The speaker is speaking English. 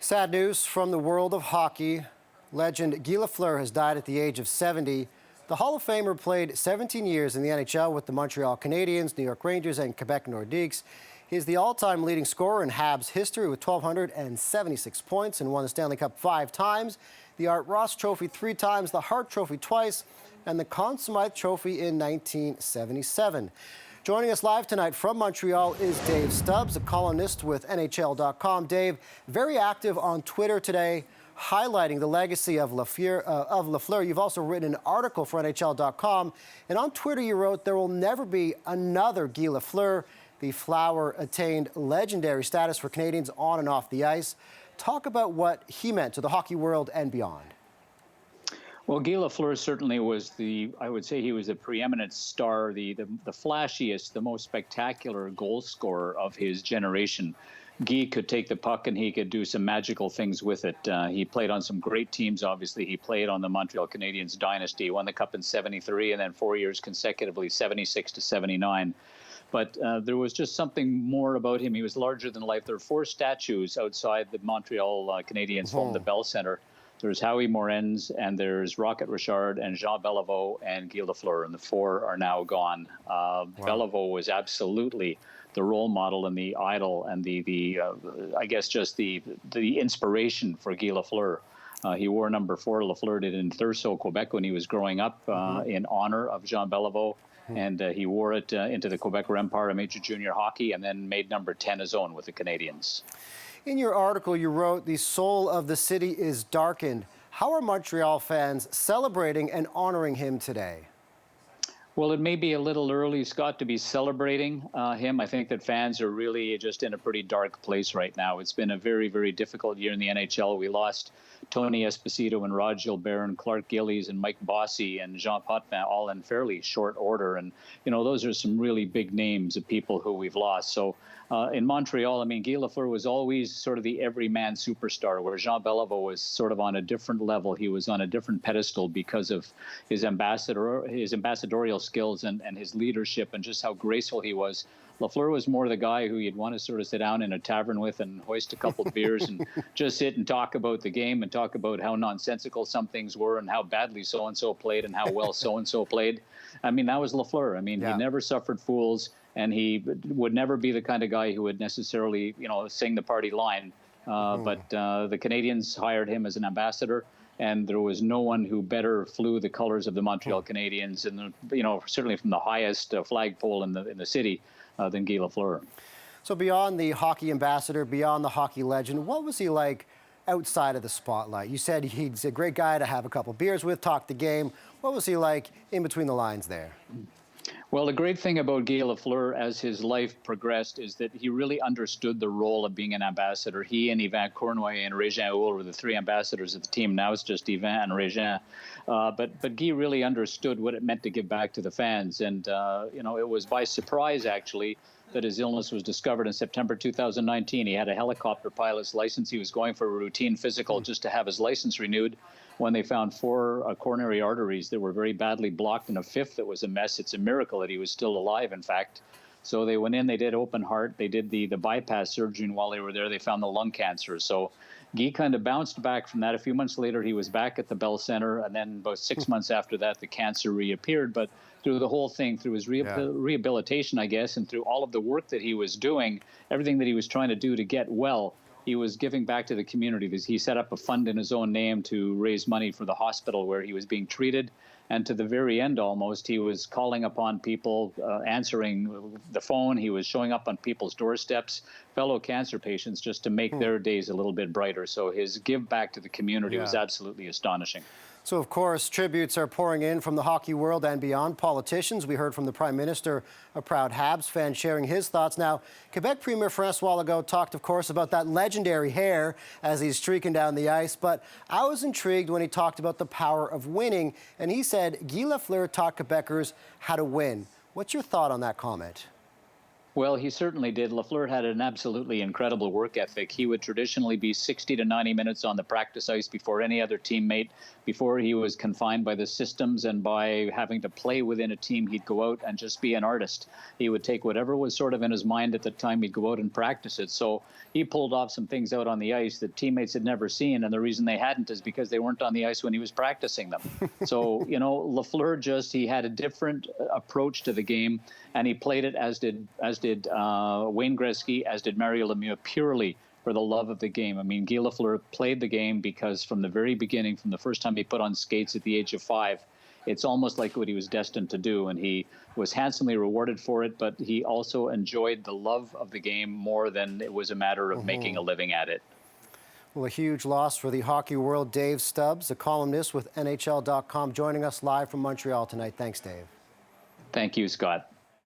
Sad news from the world of hockey. Legend Guy Lafleur has died at the age of 70. The Hall of Famer played 17 years in the NHL with the Montreal Canadiens, New York Rangers, and Quebec Nordiques. He is the all-time leading scorer in Habs history with 1,276 points and won the Stanley Cup 5 times, the Art Ross Trophy 3 times, the Hart Trophy twice, and the Conn Smythe Trophy in 1977. Joining us live tonight from Montreal is Dave Stubbs, a columnist with NHL.com. Dave, very active on Twitter today, highlighting the legacy of Lafleur. You've also written an article for NHL.com, and on Twitter you wrote, "There will never be another Guy Lafleur." The Flower attained legendary status for Canadians on and off the ice. Talk about what he meant to the hockey world and beyond. Well, Guy Lafleur certainly was I would say he was a preeminent star, the flashiest, the most spectacular goal scorer of his generation. Guy could take the puck and he could do some magical things with it. He played on some great teams, obviously. He played on the Montreal Canadiens dynasty. He won the Cup in 73 and then 4 years consecutively, 76 to 79. But there was just something more about him. He was larger than life. There are 4 statues outside the Montreal Canadiens home, the Bell Centre. There's Howie Morenz, and there's Rocket Richard, and Jean Beliveau, and Guy Lafleur, and the 4 are now gone. Beliveau was absolutely the role model and the idol and I guess just the inspiration for Guy Lafleur. He wore number 4, Lafleur did, in Thurso, Quebec, when he was growing up, in honor of Jean Beliveau. And he wore it into the Quebec Empire Major Junior Hockey, and then made number 10 his own with the Canadiens. In your article, you wrote, "The soul of the city is darkened." How are Montreal fans celebrating and honoring him today? Well, it may be a little early, Scott, to be celebrating him. I think that fans are really just in a pretty dark place right now. It's been a very, very difficult year in the NHL. We lost Tony Esposito and Rod Gilbert and Clark Gillies and Mike Bossy and Jean Potvin all in fairly short order. And, you know, those are some really big names of people who we've lost. So in Montreal, I mean, Guy Lafleur was always sort of the everyman superstar, where Jean Beliveau was sort of on a different level. He was on a different pedestal because of his ambassadorial skills and his leadership and just how graceful he was. Lafleur was more the guy who you'd want to sort of sit down in a tavern with and hoist a couple of beers and just sit and talk about the game and talk about how nonsensical some things were and how badly so-and-so played and how well so-and-so played. I mean, that was Lafleur. I mean, he never suffered fools, and he would never be the kind of guy who would necessarily, you know, sing the party line. But the Canadiens hired him as an ambassador, and there was no one who better flew the colors of the Montreal Canadiens, and you know, certainly from the highest flagpole in the city, than Guy Lafleur. So beyond the hockey ambassador, beyond the hockey legend, what was he like outside of the spotlight? You said he's a great guy to have a couple beers with, talk the game. What was he like in between the lines there? Well, the great thing about Guy Lafleur as his life progressed is that he really understood the role of being an ambassador. He and Yvan Cournoyer and Régin Houle were the 3 ambassadors of the team. Now it's just Yvan and Régin. But Guy really understood what it meant to give back to the fans. And, you know, it was by surprise, actually, that his illness was discovered in September 2019. He had a helicopter pilot's license. He was going for a routine physical just to have his license renewed, when they found 4 coronary arteries that were very badly blocked and a 5th that was a mess. It's a miracle that he was still alive, in fact. So they went in, they did open heart, they did the bypass surgery, and while they were there, they found the lung cancer. So Guy kind of bounced back from that. A few months later, he was back at the Bell Centre, and then about 6 months after that, the cancer reappeared. But through the whole thing, through his rehabilitation, I guess, and through all of the work that he was doing, everything that he was trying to do to get well, he was giving back to the community. He set up a fund in his own name to raise money for the hospital where he was being treated. And to the very end, almost, he was calling upon people, answering the phone. He was showing up on people's doorsteps, fellow cancer patients, just to make their days a little bit brighter. So his give back to the community was absolutely astonishing. So, of course, tributes are pouring in from the hockey world and beyond. Politicians, we heard from the Prime Minister, a proud Habs fan, sharing his thoughts. Now, Quebec Premier François Legault talked, of course, about that legendary hair as he's streaking down the ice. But I was intrigued when he talked about the power of winning. And he said Guy Lafleur taught Quebecers how to win. What's your thought on that comment? Well, he certainly did. Lafleur had an absolutely incredible work ethic. He would traditionally be 60 to 90 minutes on the practice ice before any other teammate. Before he was confined by the systems and by having to play within a team, he'd go out and just be an artist. He would take whatever was sort of in his mind at the time, he'd go out and practice it. So he pulled off some things out on the ice that teammates had never seen. And the reason they hadn't is because they weren't on the ice when he was practicing them. So, Lafleur he had a different approach to the game, and he played it as did Wayne Gretzky, as did Mario Lemieux, purely for the love of the game. I mean, Guy Lafleur played the game because from the very beginning, from the first time he put on skates at the age of 5, it's almost like what he was destined to do, and he was handsomely rewarded for it, but he also enjoyed the love of the game more than it was a matter of making a living at it. Well, a huge loss for the hockey world. Dave Stubbs, a columnist with NHL.com, joining us live from Montreal tonight. Thanks, Dave. Thank you, Scott.